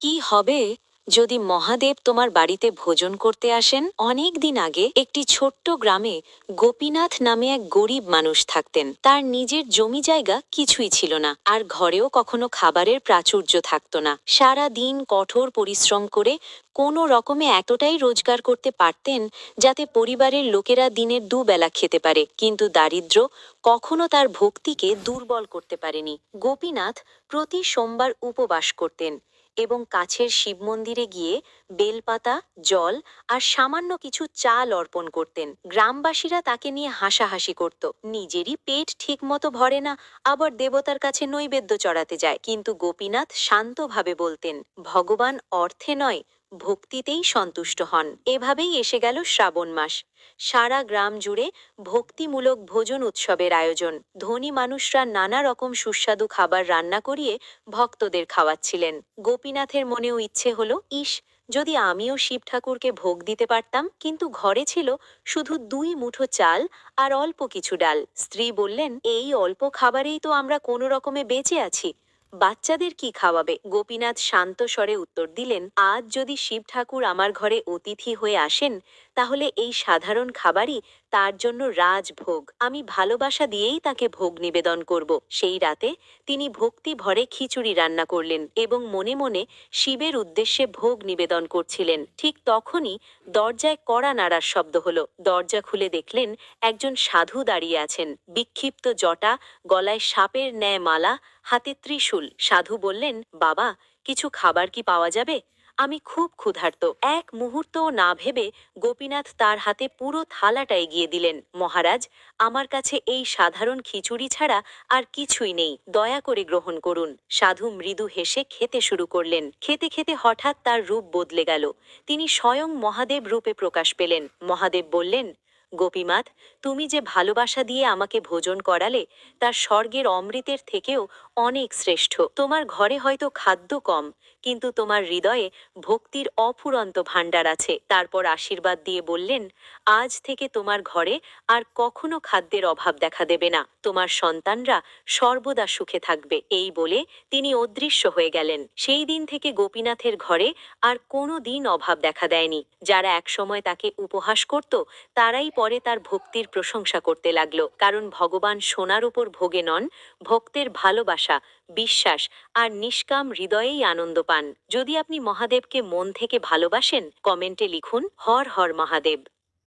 কি হবে যদি মহাদেব তোমার বাড়িতে ভোজন করতে আসেন? অনেক দিন আগে একটি ছোট্ট গ্রামে গোপীনাথ নামে এক গরিব মানুষ থাকতেন। তার নিজের জমি জায়গা কিছুই ছিল না, আর ঘরেও কখনো খাবারের প্রাচুর্য থাকতো না। সারা দিন কঠোর পরিশ্রম করে কোনো রকমে এতটাই রোজগার করতে পারতেন যাতে পরিবারের লোকেরা দিনের দুবেলা খেতে পারে, কিন্তু দারিদ্র্য কখনো তার ভক্তিকে দুর্বল করতে পারেনি। গোপীনাথ প্রতি সোমবার উপবাস করতেন এবং কাছের শিব মন্দিরে গিয়ে বেলপাতা, জল আর সামান্য কিছু চাল অর্পণ করতেন। গ্রামবাসীরা তাকে নিয়ে হাসাহাসি করত, নিজেরই পেট ঠিকমতো ভরে না, আবার দেবতার কাছে নৈবেদ্য চড়াতে যায়। কিন্তু গোপীনাথ শান্তভাবে বলতেন, ভগবান অর্থে নয়, ভক্তিতেই সন্তুষ্ট হন। এভাবেই এসে গেল শ্রাবণ মাস। সারা গ্রাম জুড়ে ভক্তিমূলক ভোজন উৎসবের আয়োজন। ধনী মানুষরা নানা রকম সুস্বাদু খাবার রান্না করিয়ে ভক্তদের খাওয়াচ্ছিলেন। গোপীনাথের মনেও ইচ্ছে হলো, ইস, যদি আমিও শিব ঠাকুরকে ভোগ দিতে পারতাম। কিন্তু ঘরে ছিল শুধু 2 মুঠো চাল আর অল্প কিছু ডাল। স্ত্রী বললেন, এই অল্প খাবারেই তো আমরা কোনো রকমে বেঁচে আছি, বাচ্চাদের কি খাওয়াবে? গোপীনাথ শান্ত স্বরে উত্তর দিলেন, আজ যদি শিব ঠাকুর আমার ঘরে অতিথি হয়ে আসেন, তাহলে এই সাধারণ খাবারই তার জন্য রাজভোগ। আমি ভালোবাসা দিয়েই তাকে ভোগ নিবেদন করব। সেই রাতে তিনি ভক্তি ভরে খিচুড়ি রান্না করলেন এবং মনে মনে শিবের উদ্দেশ্যে ভোগ নিবেদন করছিলেন। ঠিক তখনই দরজায় কড়া নাড়ার শব্দ হলো। দরজা খুলে দেখলেন একজন সাধু দাঁড়িয়ে আছেন, বিক্ষিপ্ত জটা, গলায় সাপের ন্যায় মালা, হাতে ত্রিশূল। সাধু বললেন, বাবা, কিছু খাবার কি পাওয়া যাবে? আমি খুব ক্ষুধার্ত। এক মুহূর্তও না ভেবে গোপীনাথ তার হাতে পুরো থালাটা এগিয়ে দিলেন। মহারাজ, আমার কাছে এই সাধারণ খিচুড়ি ছাড়া আর কিছুই নেই, দয়া করে গ্রহণ করুন। সাধু মৃদু হেসে খেতে শুরু করলেন। খেতে খেতে হঠাৎ তার রূপ বদলে গেল। তিনি স্বয়ং মহাদেব রূপে প্রকাশ পেলেন। মহাদেব বললেন, গোপীনাথ, তুমি যে ভালোবাসা দিয়ে আমাকে ভোজন করালে, তার স্বর্গের অমৃতের থেকেও অনেক শ্রেষ্ঠ। তোমার ঘরে হয়তো খাদ্য কম, কিন্তু তোমার হৃদয়ে ভক্তির অফুরন্ত ভাণ্ডার আছে। তারপর আশীর্বাদ দিয়ে বললেন, আজ থেকে তোমার ঘরে আর কখনো খাদ্যের অভাব দেখা দেবে না, তোমার সন্তানরা সর্বদা সুখে থাকবে। এই বলে তিনি অদৃশ্য হয়ে গেলেন। সেই দিন থেকে গোপীনাথের ঘরে আর কোনো দিন অভাব দেখা দেয়নি। যারা একসময় তাকে উপহাস করত, তারাই পরে তার ভক্তির প্রশংসা করতে লাগলো, কারণ ভগবান সোনার উপর ভোগে নন, ভক্তের ভালোবাসা, বিশ্বাস আর নিষ্কাম হৃদয়েই আনন্দ পান। যদি আপনি মহাদেবকে মন থেকে ভালোবাসেন, কমেন্টে লিখুন, হর হর মহাদেব।